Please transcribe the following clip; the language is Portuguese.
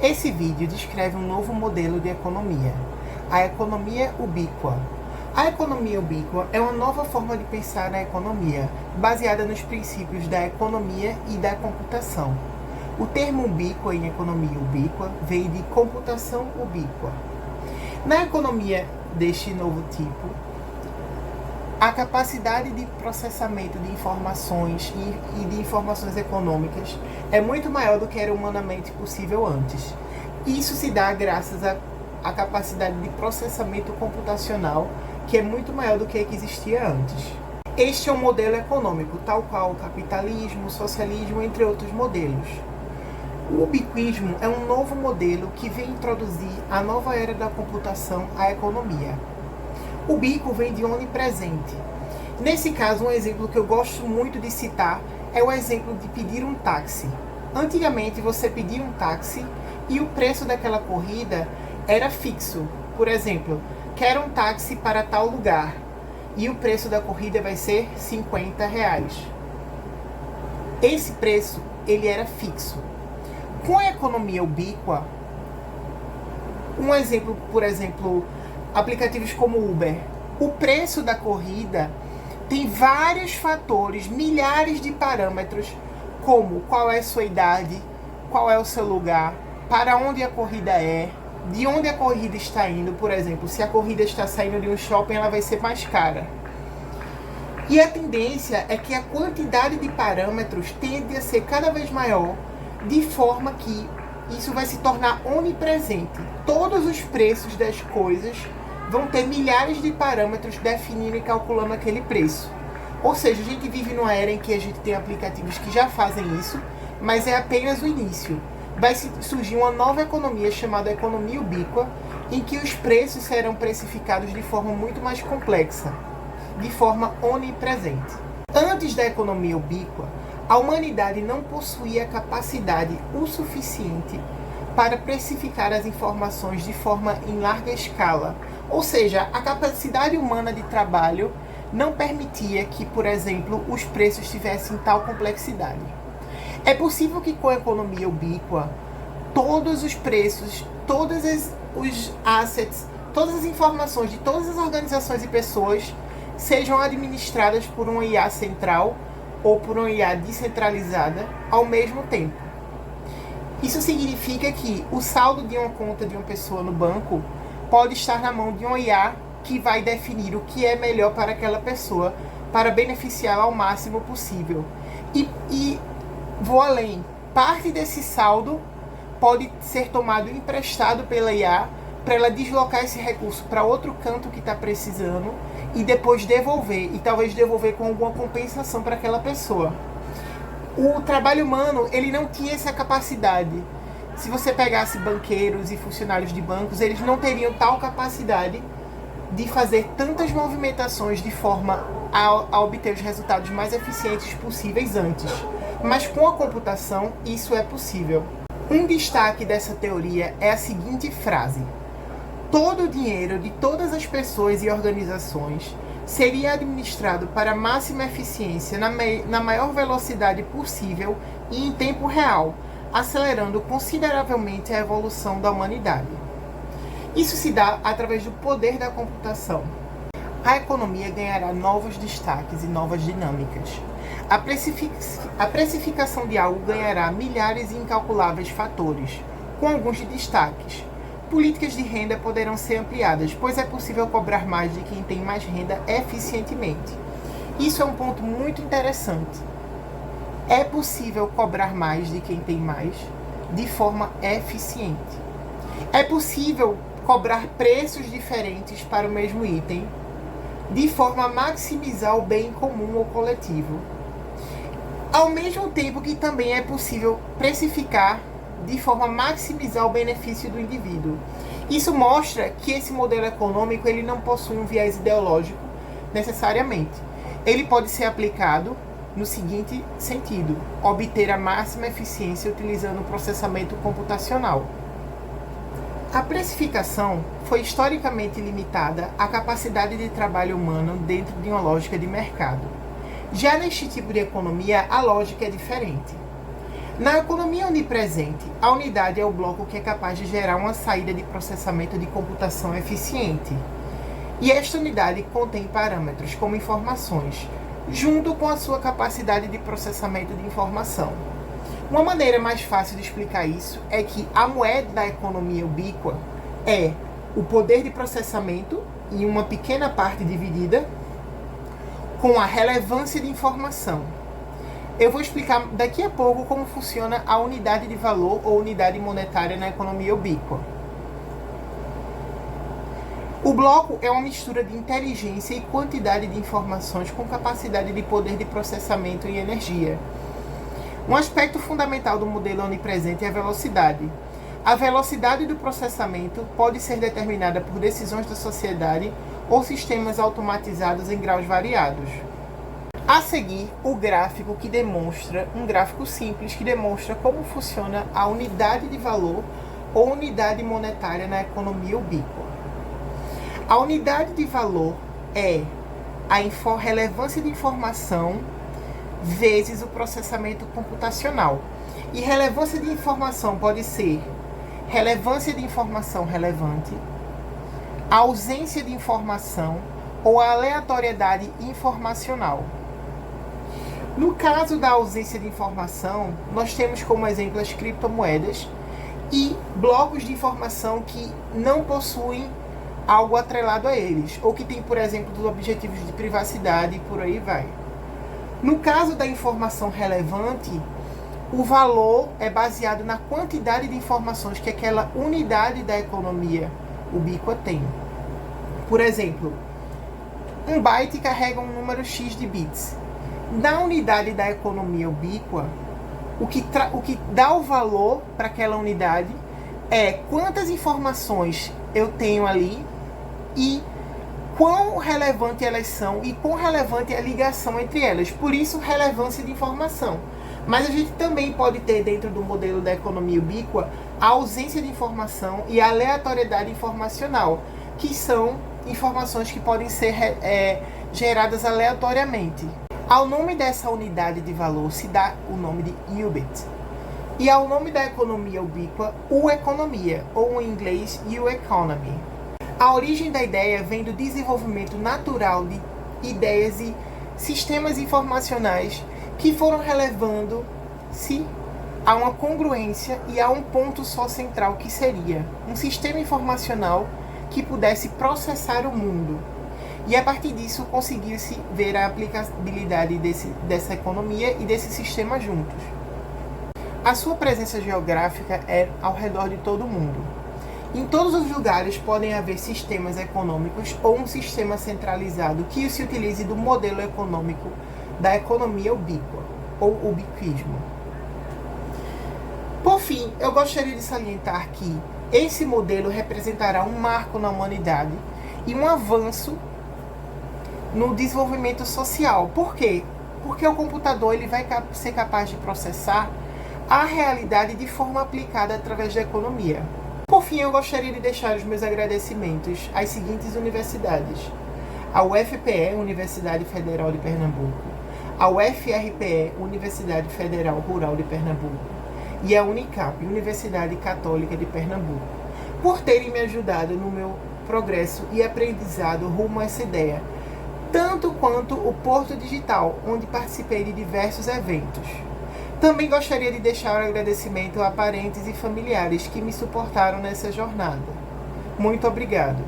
Esse vídeo descreve um novo modelo de economia, a economia ubíqua. A economia ubíqua é uma nova forma de pensar na economia, baseada nos princípios da economia e da computação. O termo ubíqua em economia ubíqua veio de computação ubíqua. Na economia deste novo tipo, a capacidade de processamento de informações e de informações econômicas é muito maior do que era humanamente possível antes. Isso se dá graças à capacidade de processamento computacional, que é muito maior do que existia antes. Este é um modelo econômico, tal qual o capitalismo, o socialismo, entre outros modelos. O ubiquismo é um novo modelo que vem introduzir a nova era da computação à economia. Ubíquo vem de onipresente. Nesse caso, um exemplo que eu gosto muito de citar é o exemplo de pedir um táxi. Antigamente, você pedia um táxi e o preço daquela corrida era fixo. Por exemplo, quero um táxi para tal lugar e o preço da corrida vai ser R$50. Esse preço, ele era fixo. Com a economia ubíqua, um exemplo, por exemplo, aplicativos como Uber, o preço da corrida tem vários fatores, milhares de parâmetros, como qual é a sua idade, qual é o seu lugar, para onde a corrida é, de onde a corrida está indo. Por exemplo, se a corrida está saindo de um shopping, ela vai ser mais cara. E a tendência é que a quantidade de parâmetros tende a ser cada vez maior, de forma que isso vai se tornar onipresente. Todos os preços das coisas vão ter milhares de parâmetros definindo e calculando aquele preço. Ou seja, a gente vive numa era em que a gente tem aplicativos que já fazem isso, mas é apenas o início. Vai surgir uma nova economia chamada economia ubíqua, em que os preços serão precificados de forma muito mais complexa, de forma onipresente. Antes da economia ubíqua, a humanidade não possuía capacidade o suficiente para precificar as informações de forma em larga escala. Ou seja, a capacidade humana de trabalho não permitia que, por exemplo, os preços tivessem tal complexidade. É possível que com a economia ubíqua, todos os preços, todos os assets, todas as informações de todas as organizações e pessoas sejam administradas por uma IA central ou por uma IA descentralizada ao mesmo tempo. Isso significa que o saldo de uma conta de uma pessoa no banco pode estar na mão de uma IA que vai definir o que é melhor para aquela pessoa, para beneficiá-la ao máximo possível. E vou além, parte desse saldo pode ser tomado emprestado pela IA para ela deslocar esse recurso para outro canto que está precisando e depois devolver, e talvez devolver com alguma compensação para aquela pessoa. O trabalho humano, ele não tinha essa capacidade. Se você pegasse banqueiros e funcionários de bancos, eles não teriam tal capacidade de fazer tantas movimentações de forma a obter os resultados mais eficientes possíveis antes. Mas com a computação, isso é possível. Um destaque dessa teoria é a seguinte frase: todo o dinheiro de todas as pessoas e organizações seria administrado para máxima eficiência na maior velocidade possível e em tempo real, acelerando consideravelmente a evolução da humanidade. Isso se dá através do poder da computação. A economia ganhará novos destaques e novas dinâmicas. A precificação de algo ganhará milhares e incalculáveis fatores, com alguns destaques. Políticas de renda poderão ser ampliadas, pois é possível cobrar mais de quem tem mais renda eficientemente. Isso é um ponto muito interessante. É possível cobrar mais de quem tem mais de forma eficiente. É possível cobrar preços diferentes para o mesmo item, de forma a maximizar o bem comum ou coletivo. Ao mesmo tempo que também é possível precificar de forma a maximizar o benefício do indivíduo. Isso mostra que esse modelo econômico ele não possui um viés ideológico necessariamente. Ele pode ser aplicado no seguinte sentido: obter a máxima eficiência utilizando o processamento computacional. A precificação foi historicamente limitada à capacidade de trabalho humano dentro de uma lógica de mercado. Já neste tipo de economia, a lógica é diferente. Na economia onipresente, a unidade é o bloco que é capaz de gerar uma saída de processamento de computação eficiente. E esta unidade contém parâmetros como informações, junto com a sua capacidade de processamento de informação. Uma maneira mais fácil de explicar isso é que a moeda da economia ubíqua é o poder de processamento em uma pequena parte dividida com a relevância de informação. Eu vou explicar daqui a pouco como funciona a unidade de valor ou unidade monetária na economia ubíqua. O bloco é uma mistura de inteligência e quantidade de informações com capacidade de poder de processamento e energia. Um aspecto fundamental do modelo onipresente é a velocidade. A velocidade do processamento pode ser determinada por decisões da sociedade ou sistemas automatizados em graus variados. A seguir, o gráfico que demonstra, um gráfico simples que demonstra como funciona a unidade de valor ou unidade monetária na economia ubíqua. A unidade de valor é a relevância de informação vezes o processamento computacional. E relevância de informação pode ser relevância de informação relevante, ausência de informação ou aleatoriedade informacional. No caso da ausência de informação, nós temos como exemplo as criptomoedas e blocos de informação que não possuem algo atrelado a eles, ou que tem, por exemplo, os objetivos de privacidade e por aí vai. No caso da informação relevante, o valor é baseado na quantidade de informações que aquela unidade da economia ubíqua tem. Por exemplo, um byte carrega um número X de bits. Na unidade da economia ubíqua, o que dá o valor para aquela unidade é quantas informações eu tenho ali e quão relevante elas são e quão relevante é a ligação entre elas. Por isso, relevância de informação. Mas a gente também pode ter dentro do modelo da economia ubíqua a ausência de informação e a aleatoriedade informacional, que são informações que podem ser geradas aleatoriamente. Ao nome dessa unidade de valor se dá o nome de Ubit. E ao nome da economia ubíqua, economia, ou em inglês, economy. A origem da ideia vem do desenvolvimento natural de ideias e sistemas informacionais que foram relevando-se a uma congruência e a um ponto só central, que seria um sistema informacional que pudesse processar o mundo. E a partir disso conseguiu-se ver a aplicabilidade dessa economia e desse sistema juntos. A sua presença geográfica é ao redor de todo o mundo. Em todos os lugares podem haver sistemas econômicos ou um sistema centralizado que se utilize do modelo econômico da economia ubíqua, ou ubiquismo. Por fim, eu gostaria de salientar que esse modelo representará um marco na humanidade e um avanço no desenvolvimento social. Por quê? Porque o computador ele vai ser capaz de processar a realidade de forma aplicada através da economia. Por fim, eu gostaria de deixar os meus agradecimentos às seguintes universidades: a UFPE, Universidade Federal de Pernambuco, a UFRPE, Universidade Federal Rural de Pernambuco, e a Unicap, Universidade Católica de Pernambuco, por terem me ajudado no meu progresso e aprendizado rumo a essa ideia, tanto quanto o Porto Digital, onde participei de diversos eventos. Também gostaria de deixar um agradecimento a parentes e familiares que me suportaram nessa jornada. Muito obrigado.